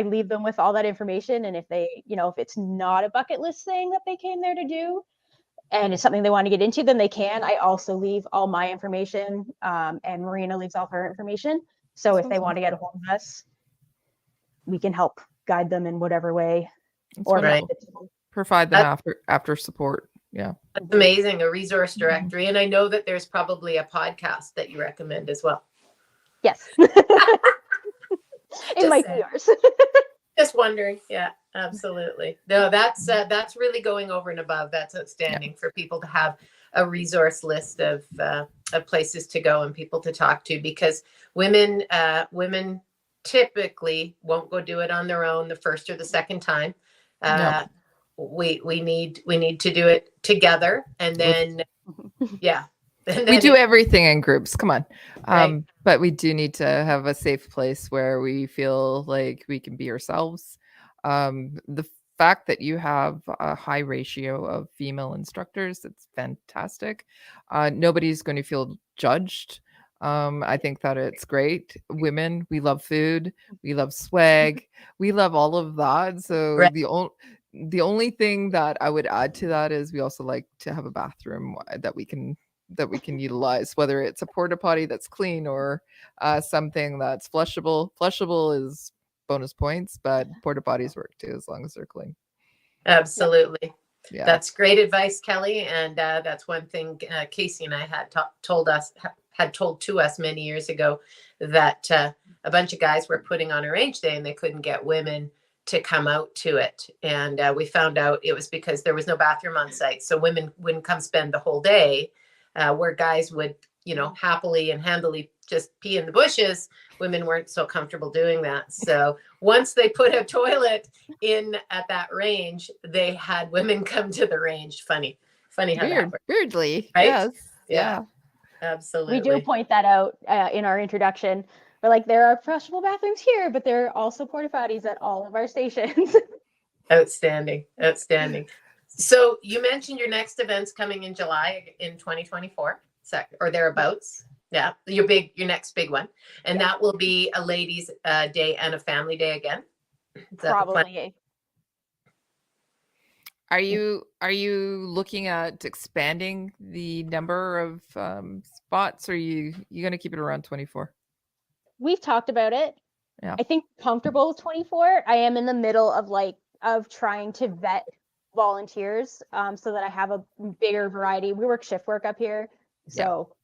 leave them with all that information. And if they, if it's not a bucket list thing that they came there to do, and it's something they want to get into, then they can. I also leave all my information, and Marina leaves all her information. So if they want to get a hold of us, we can help guide them in whatever way. Provide them after support. Yeah. That's amazing. A resource directory. And I know that there's probably a podcast that you recommend as well. Yes. It might be yours. Just wondering. Yeah, absolutely. No, that's really going over and above. That's outstanding for people to have a resource list of places to go and people to talk to, because women typically won't go do it on their own the first or the second time. We need to do it together, and then we do everything in groups. Come on. But we do need to have a safe place where we feel like we can be ourselves. The fact that you have a high ratio of female instructors, it's fantastic. Nobody's going to feel judged. I think that it's great. Women, we love food, we love swag, we love all of that. So the only thing that I would add to that is we also like to have a bathroom that we can utilize, whether it's a porta potty that's clean or something that's flushable. Flushable is bonus points, but porta potties work too, as long as they're clean. Absolutely. Yeah. That's great advice, Kelly. And that's one thing Casey and I had told to us many years ago, that a bunch of guys were putting on a range day and they couldn't get women to come out to it. And we found out it was because there was no bathroom on site. So women wouldn't come spend the whole day, where guys would, happily and handily just pee in the bushes, women weren't so comfortable doing that. So once they put a toilet in at that range, they had women come to the range. Funny how that works. Weirdly, Right? yes, Yeah. Absolutely. We do point that out in our introduction. We're like, there are flushable bathrooms here, but there are also porta potties at all of our stations. Outstanding. So you mentioned your next event's coming in July in 2024, or thereabouts. Yeah, your next big one, and that will be a ladies' day and a family day again. Probably. Are you looking at expanding the number of spots, or are you going to keep it around 24? We've talked about it. Yeah. I think comfortable with 24. I am in the middle of trying to vet volunteers so that I have a bigger variety. We work shift work up here, so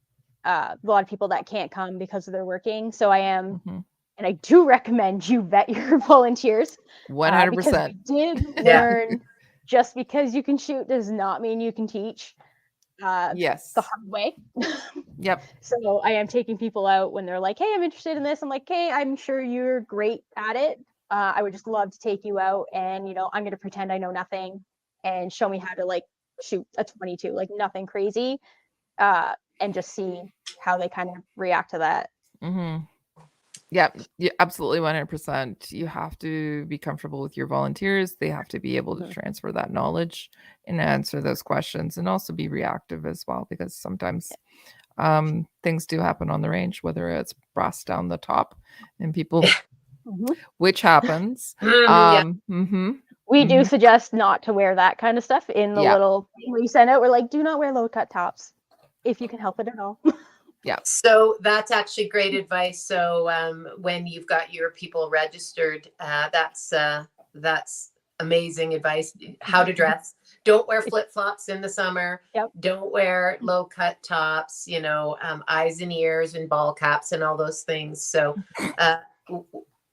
a lot of people that can't come because they're working. So I am, and I do recommend you vet your volunteers. 100%. Because I did learn just because you can shoot does not mean you can teach. Yes. The hard way. Yep. So I am taking people out when they're like, hey, I'm interested in this. I'm like, hey, I'm sure you're great at it. I would just love to take you out and, I'm going to pretend I know nothing and show me how to shoot a 22, nothing crazy, and just see how they kind of react to that. Yeah, absolutely 100%. You have to be comfortable with your volunteers. They have to be able to transfer that knowledge and answer those questions, and also be reactive as well, because sometimes things do happen on the range, whether it's brass down the top and people, which happens. We do suggest not to wear that kind of stuff in the little thing we send out. We're like, do not wear low cut tops if you can help it at all. Yeah. So that's actually great advice. So when you've got your people registered, that's amazing advice. How to dress. Don't wear flip-flops in the summer. Yep. Don't wear low-cut tops, eyes and ears and ball caps and all those things. So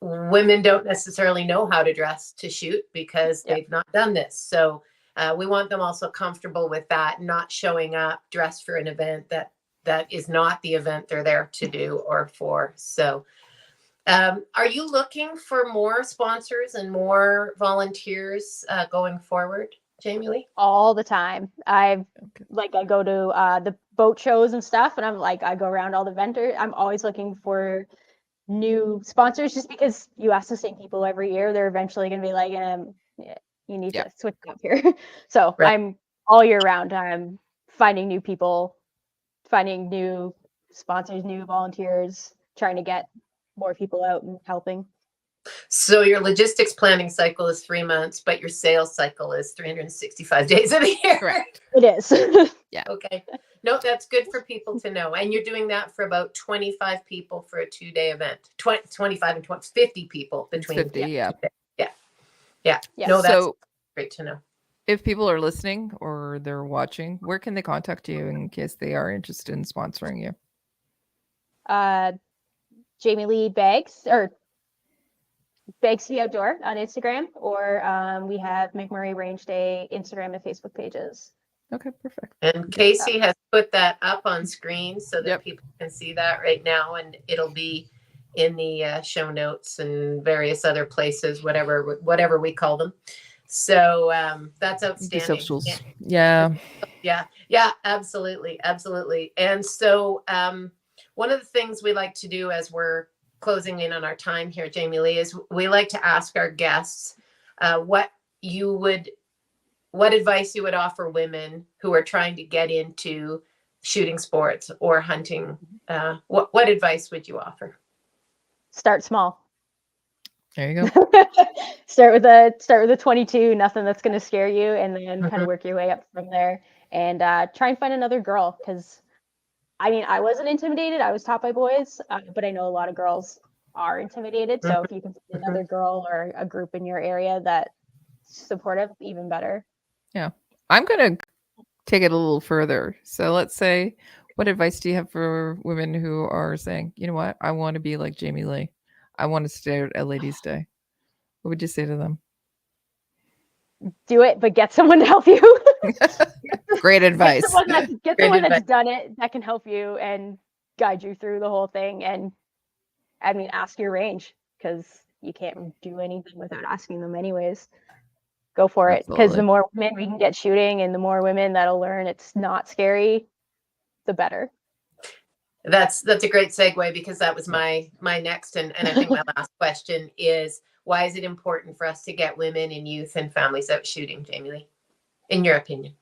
women don't necessarily know how to dress to shoot because they've not done this. So we want them also comfortable with that, not showing up dressed for an event that is not the event they're there to do or for. So are you looking for more sponsors and more volunteers going forward, Jamie Lee? All the time. I go to the boat shows and stuff, and I go around all the vendors. I'm always looking for new sponsors, just because you ask the same people every year, they're eventually going to be like, you need to switch up here. So I'm all year round. I'm finding new people, finding new sponsors, new volunteers, trying to get more people out and helping. So your logistics planning cycle is 3 months, but your sales cycle is 365 days of the year. Correct. It is. Yeah. Okay. No, that's good for people to know. And you're doing that for about 25 people for a 2-day event. 25 and 50 people between. 50, yeah. No, that's great to know. If people are listening or they're watching, where can they contact you in case they are interested in sponsoring you? Jamie Lee Bags, or Bags to the Outdoor on Instagram, or we have MacMurray Range Day Instagram and Facebook pages. Okay, perfect. And Casey has put that up on screen so that people can see that right now, and it'll be in the show notes and various other places, whatever we call them. So that's outstanding. Socials. Yeah, absolutely. And so one of the things we like to do as we're closing in on our time here, Jamie Lee, is we like to ask our guests what advice you would offer women who are trying to get into shooting sports or hunting. What advice would you offer? Start small. There you go. Start with a 22, nothing that's going to scare you, and then kind of work your way up from there. And try and find another girl, because I wasn't intimidated. I was taught by boys, but I know a lot of girls are intimidated. So if you can find another girl or a group in your area that's supportive, even better. Yeah. I'm going to take it a little further. So let's say, what advice do you have for women who are saying, you know what, I want to be like Jamie Lee. I want to stay at Ladies' Day. What would you say to them? Do it, but get someone to help you. Great advice. Get someone that's done it, that can help you and guide you through the whole thing. And I mean, ask your range, because you can't do anything without asking them anyways. Go for it, because the more women we can get shooting and the more women that'll learn it's not scary, the better. That's a great segue, because that was my next and I think my last question is, why is it important for us to get women and youth and families out shooting, Jamie Lee, in your opinion?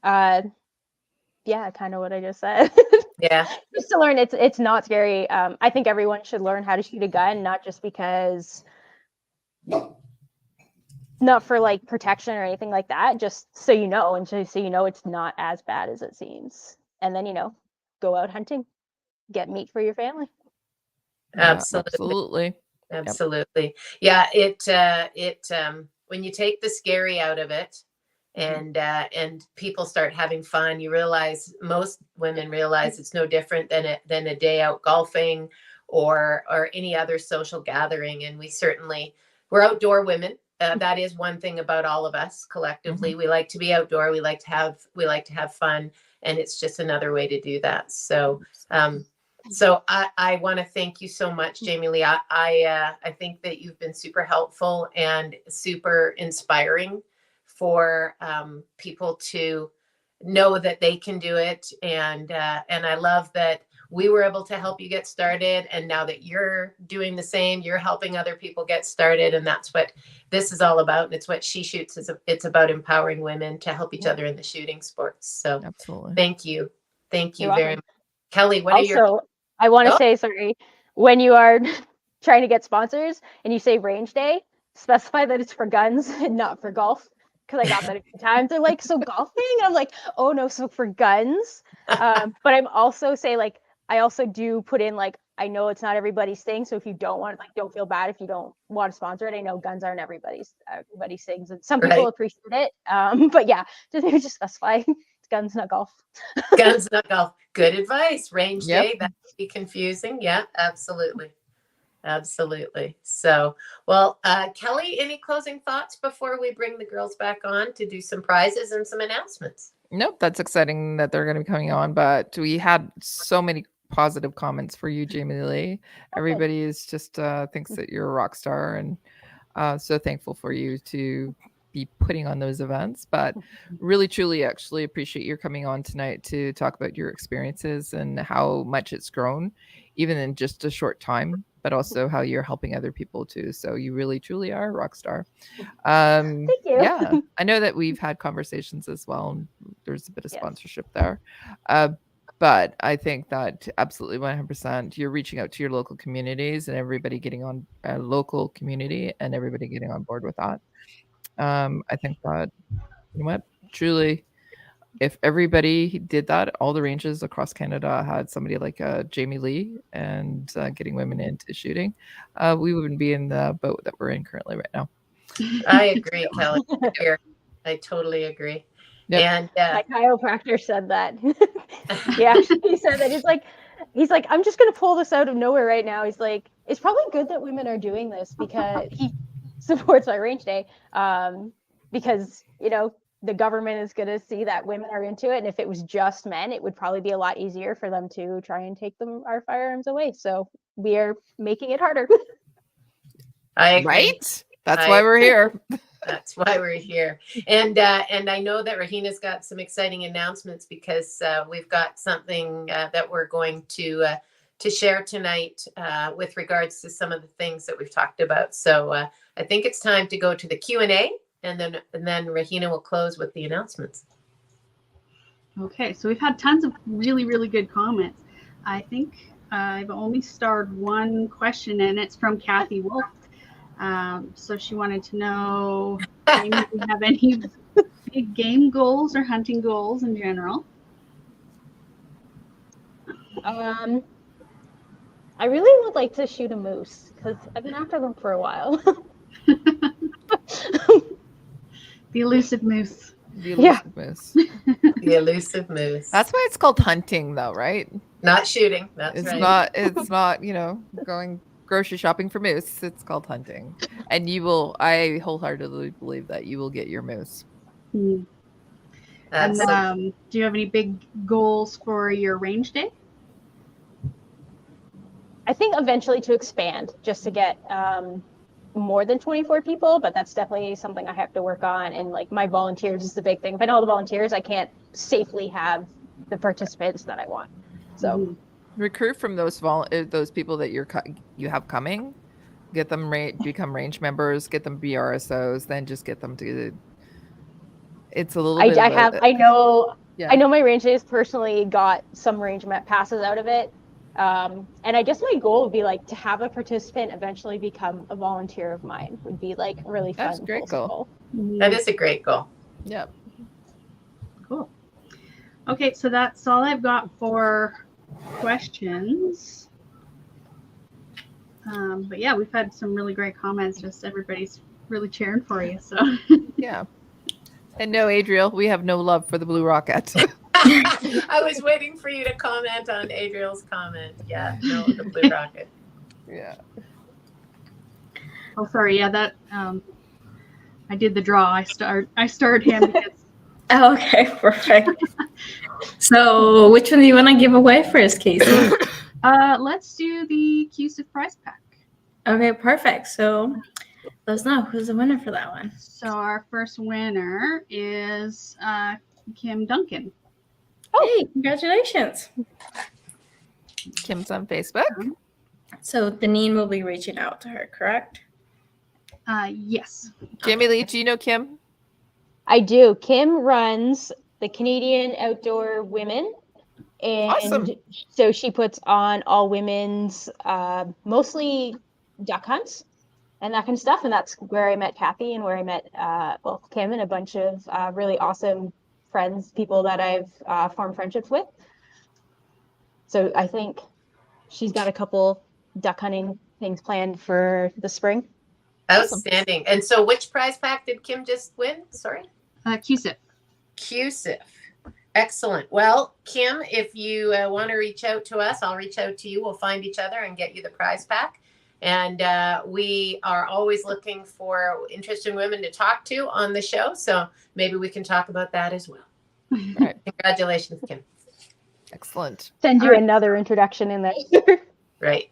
Yeah, kind of what I just said. Yeah. Just to learn it's not scary. I think everyone should learn how to shoot a gun, not just because, not for like protection or anything like that, just so you know, and so you know it's not as bad as it seems. And then, go out hunting, get meat for your family. Absolutely. Absolutely. Yeah. It when you take the scary out of it and people start having fun, you realize, most women realize, it's no different than a day out golfing or any other social gathering. And we're outdoor women. That is one thing about all of us collectively. We like to be outdoor. We like to have fun, and it's just another way to do that. So, I want to thank you so much, Jamie Lee. I think that you've been super helpful and super inspiring for people to know that they can do it. And I love that we were able to help you get started. And now that you're doing the same, you're helping other people get started. And that's what this is all about. And it's what She Shoots is. It's about empowering women to help each other in the shooting sports. So absolutely. Thank you. Thank you You're very welcome. much. Kelly, what Also, are your... I want to say, sorry, when you are trying to get sponsors and you say range day, specify that it's for guns and not for golf. Because I got that a few times. They're like, so golfing? And I'm like, oh no, so for guns. But I'm also say, like, I also do put in, like, I know it's not everybody's thing. So if you don't want, like, don't feel bad if you don't want to sponsor it. I know guns aren't everybody's things, and some people appreciate it. But yeah, just specify it's guns, not golf. Guns, not golf. Good advice. Range day, that would be confusing. Yeah, absolutely. Absolutely. So, well, Kelly, any closing thoughts before we bring the girls back on to do some prizes and some announcements? Nope, that's exciting that they're going to be coming on, but we had so many positive comments for you, Jamie Lee. Everybody is just thinks that you're a rock star, and so thankful for you to be putting on those events. But really, truly, actually appreciate your coming on tonight to talk about your experiences and how much it's grown, even in just a short time, but also how you're helping other people too. So you really, truly are a rock star. Thank you. Yeah, I know that we've had conversations as well, and there's a bit of sponsorship there. But I think that absolutely 100% you're reaching out to your local communities and everybody getting on a local community and everybody getting on board with that. I think that, you know what, truly, if everybody did that, all the ranges across Canada had somebody like Jamie Lee and getting women into shooting, we wouldn't be in the boat that we're in currently right now. I agree, Kelly. I totally agree. Yep. And my chiropractor said that. He actually said that. He's like, I'm just gonna pull this out of nowhere right now. He's like, it's probably good that women are doing this, because he supports my range day. Because the government is gonna see that women are into it, and if it was just men, it would probably be a lot easier for them to try and take our firearms away. So we are making it harder. I agree. Right? That's why we're here. That's why we're here. And I know that Rahina's got some exciting announcements, because we've got something that we're going to share tonight with regards to some of the things that we've talked about. So I think it's time to go to the Q&A, and then Rahina will close with the announcements. Okay, so we've had tons of really, really good comments. I think I've only starred one question, and it's from Kathy Wolf. So she wanted to know, do you have any big game goals or hunting goals in general? I really would like to shoot a moose, because I've been after them for a while. The elusive moose. The elusive moose. The elusive moose. That's why it's called hunting, though, right? Not shooting. That's right. It's not, going grocery shopping for moose. It's called hunting. And I wholeheartedly believe that you will get your moose. Absolutely. And do you have any big goals for your range day? I think eventually to expand, just to get more than 24 people, but that's definitely something I have to work on. And like my volunteers is the big thing. If I don't have the volunteers, I can't safely have the participants that I want. So recruit from those people that you have coming, get them become range members, get them BRSOs, then just get them to. It's a little bit. I know my range days personally got some range passes out of it. And I guess my goal would be like to have a participant eventually become a volunteer of mine would be like really fun. That's a great goal. That is a great goal. Yep. Cool. Okay, so that's all I've got for questions. But yeah, we've had some really great comments. Just everybody's really cheering for you. So yeah. And no, Adriel, we have no love for the Blue Rocket. I was waiting for you to comment on Adriel's comment. Yeah, no, the Blue Rocket. Yeah. Oh, sorry. Yeah, that I did the draw. I started him because. Okay, perfect. So, which one do you want to give away first, Casey? Let's do the QSIF prize pack. Okay, perfect. So, let us know who's the winner for that one. So our first winner is Kim Duncan. Hey, congratulations. Kim's on Facebook. So Deneen will be reaching out to her, correct? Yes. Jamie Lee, do you know Kim? I do. Kim runs the Canadian Outdoor Women. And Awesome. So she puts on all women's, mostly duck hunts and that kind of stuff. And that's where I met Kathy and where I met both Kim and a bunch of really awesome friends, people that I've formed friendships with. So I think she's got a couple duck hunting things planned for the spring. Outstanding. And so which prize pack did Kim just win? Sorry? QSIF. QSIF. Excellent. Well, Kim, if you want to reach out to us, I'll reach out to you. We'll find each other and get you the prize pack. And we are always looking for interesting women to talk to on the show. So maybe we can talk about that as well. Right. Congratulations, Kim. Excellent. Send you another introduction in there. Right.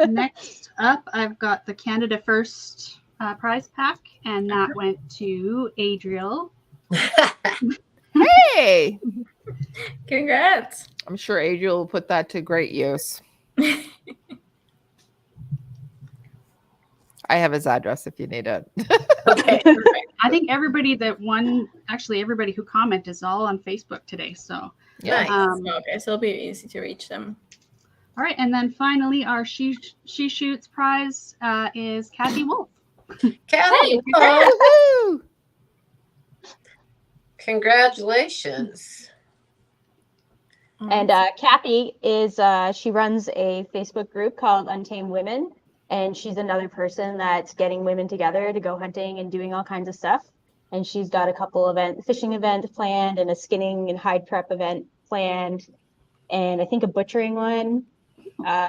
Next up, I've got the Canada First prize pack, and that went to Adriel. Hey! Congrats. I'm sure Adriel will put that to great use. I have his address if you need it. Okay. I think everybody that won, actually everybody who commented is all on Facebook today. So Yeah. Nice. Okay, so it'll be easy to reach them. all right, and then finally our She Shoots prize is Kathy Wolf. Kathy, Woohoo! congratulations. And Kathy is, she runs a Facebook group called Untamed Women. And she's another person that's getting women together to go hunting and doing all kinds of stuff. And she's got a couple fishing events planned and a skinning and hide prep event planned. And I think a butchering one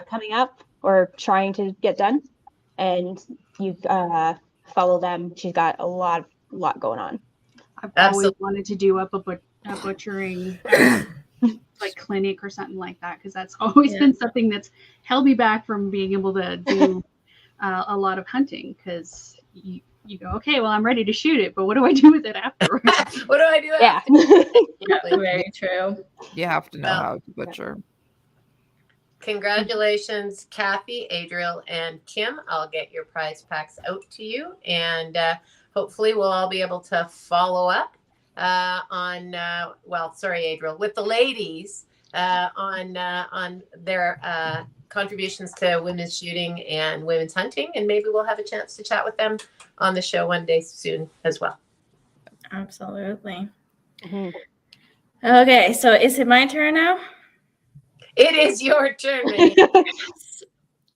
coming up or trying to get done. And you follow them. She's got a lot going on. I've Absolutely. always wanted to do up a butchering like clinic or something like that, because that's always been something that's held me back from being able to do a lot of hunting, because you go, okay, well, I'm ready to shoot it, but what do I do with it afterwards? What do I do? Yeah. Yeah, very true. You have to know how to butcher. Congratulations, Kathy, Adriel, and Kim. I'll get your prize packs out to you, and hopefully we'll all be able to follow up on Adriel, with the ladies on their contributions to women's shooting and women's hunting, and maybe we'll have a chance to chat with them on the show one day soon as well. Absolutely. Mm-hmm. Okay, so is it my turn now? It is your turn.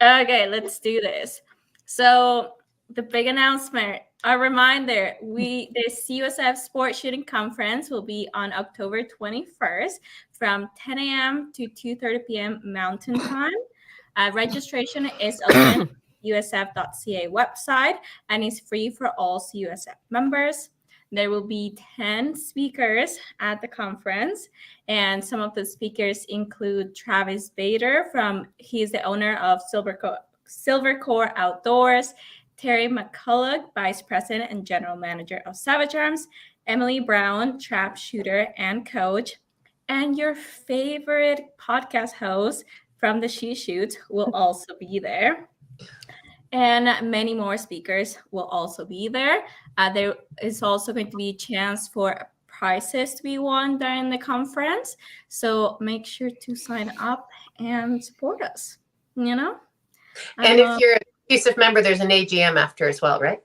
Okay, let's do this. So the big announcement, a reminder, the CUSF Sports Shooting Conference will be on October 21st from 10 a.m. to 2:30 p.m. Mountain Time. Registration is open on USF.ca website and is free for all CUSF members. there will be 10 speakers at the conference, and some of the speakers include Travis Bader he's the owner of Silvercore Outdoors, Terry McCullough, Vice President and General Manager of Savage Arms, Emily Brown, trap shooter and coach, and your favorite podcast host from the She Shoots will also be there. And many more speakers will also be there. There is also going to be a chance for prizes to be won during the conference. So make sure to sign up and support us, you know? And if you're a CUSIF member, there's an AGM after as well, right?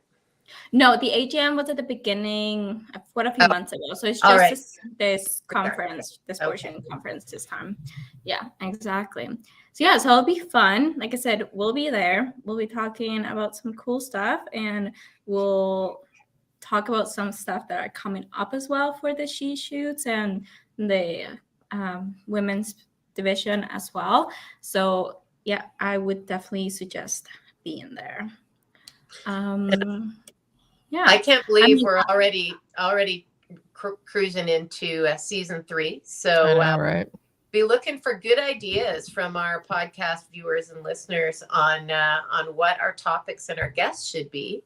No, the AGM was at the beginning, a few months ago. So it's just this conference, this portion conference this time. Yeah, exactly. So yeah, so it'll be fun. Like I said, we'll be there. We'll be talking about some cool stuff, and we'll talk about some stuff that are coming up as well for the She Shoots and the women's division as well. So yeah, I would definitely suggest being there. Yeah, I can't believe we're already cruising into season 3. So I know, right? Be looking for good ideas from our podcast viewers and listeners on what our topics and our guests should be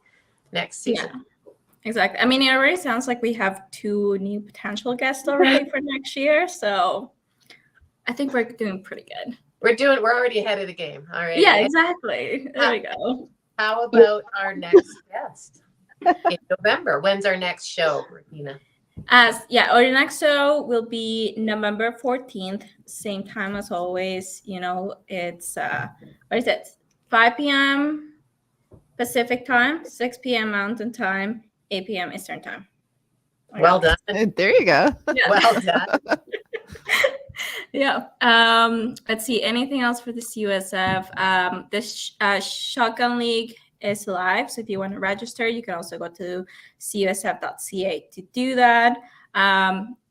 next season. Yeah, exactly. I mean, it already sounds like we have 2 new potential guests already for next year. So I think we're doing pretty good. We're already ahead of the game. All right. Yeah, exactly. There we go. How about our next guest in November? When's our next show, Regina? Our next show will be November 14th, same time as always. You know, it's 5 p.m. Pacific time, 6 p.m. Mountain time, 8 p.m. Eastern time. Well done. There you go. Yeah. Well done. Yeah. Let's see. Anything else for this USF? This Shotgun League is live. So if you want to register, you can also go to cusf.ca to do that.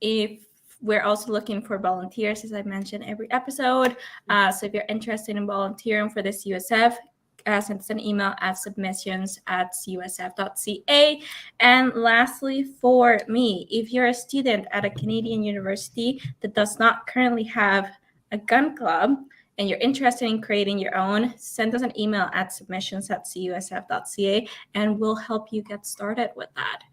If we're also looking for volunteers, as I mentioned every episode. So if you're interested in volunteering for this USF, send us an email at submissions@cusf.ca. And lastly, for me, if you're a student at a Canadian university that does not currently have a gun club and you're interested in creating your own, send us an email at submissions@cusf.ca and we'll help you get started with that.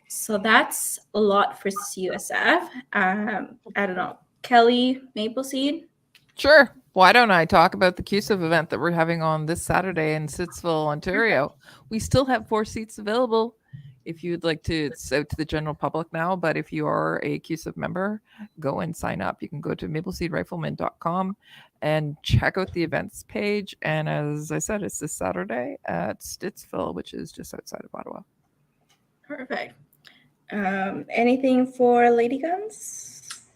So that's a lot for CUSF. I don't know, Kelly Mapleseed? Sure. Why don't I talk about the CUSIF event that we're having on this Saturday in Stittsville, Ontario? We still have 4 seats available if you'd like to. It's out to the general public now, but if you are a CUSIF member, go and sign up. You can go to mapleseedrifleman.com and check out the events page. And as I said, it's this Saturday at Stittsville, which is just outside of Ottawa. Perfect. Anything for Lady Guns?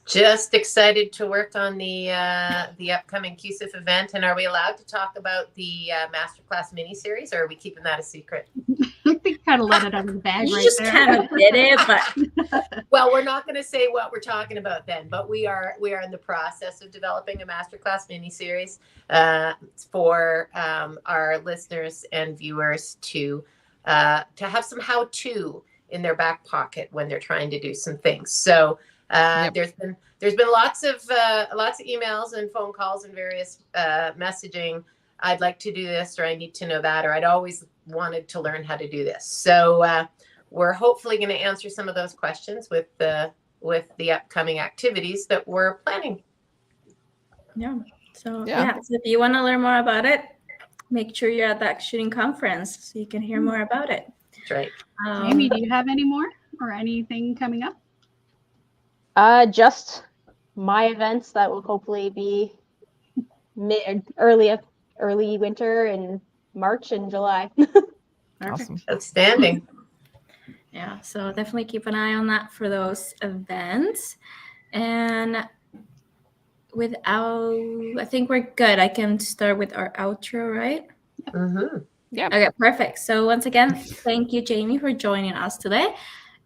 Just excited to work on the upcoming CUSIF event. And are we allowed to talk about the masterclass miniseries, or are we keeping that a secret? I think kind of let it out of the bag You right just there. kind of did it, but Well, we're not going to say what we're talking about then, but we are in the process of developing a masterclass miniseries for our listeners and viewers to have some how-to in their back pocket when they're trying to do some things. So there's been lots of emails and phone calls and various messaging. I'd like to do this, or I need to know that, or I'd always wanted to learn how to do this. So we're hopefully going to answer some of those questions with the upcoming activities that we're planning. yeah. So Yeah. So if you want to learn more about it, make sure you're at that shooting conference so you can hear more about it. That's right. Amy, do you have any more or anything coming up? Just my events that will hopefully be early winter in March and July. Awesome. Outstanding. Yeah, so definitely keep an eye on that for those events. And I think we're good. I can start with our outro, right? Mm-hmm. Yeah. Okay, perfect. So once again, thank you, Jamie, for joining us today.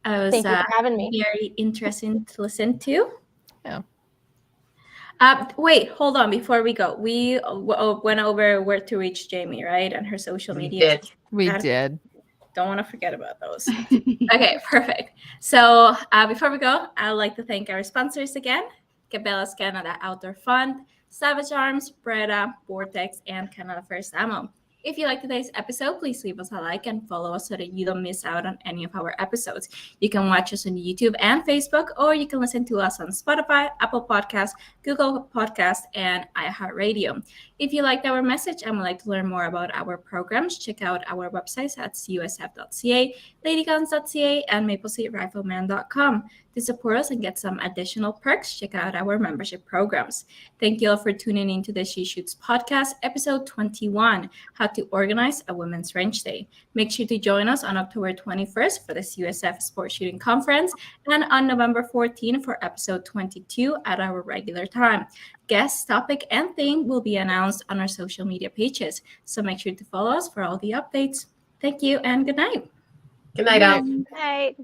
It was Thank you for having me. very interesting to listen to. Yeah. Wait, hold on. Before we go, we went over where to reach Jamie, right? And her social media. did. We did. don't want to forget about those. Okay, perfect. So before we go, I'd like to thank our sponsors again: Cabela's Canada Outdoor Fund, Savage Arms, Breda, Vortex, and Canada First Ammo. If you like today's episode, please leave us a like and follow us so that you don't miss out on any of our episodes. You can watch us on YouTube and Facebook, or you can listen to us on Spotify, Apple Podcasts, Google Podcasts, and iHeartRadio. If you liked our message and would like to learn more about our programs, check out our websites at cusf.ca, ladyguns.ca, and mapleseedrifleman.com. To support us and get some additional perks, check out our membership programs. Thank you all for tuning into the She Shoots podcast, episode 21, How to Organize a Women's Range Day. Make sure to join us on October 21st for the CUSF Sport Shooting Conference and on November 14 for episode 22 at our regular time. Guest, topic, and theme will be announced on our social media pages, so make sure to follow us for all the updates. Thank you and good night. Good night, Al. Night.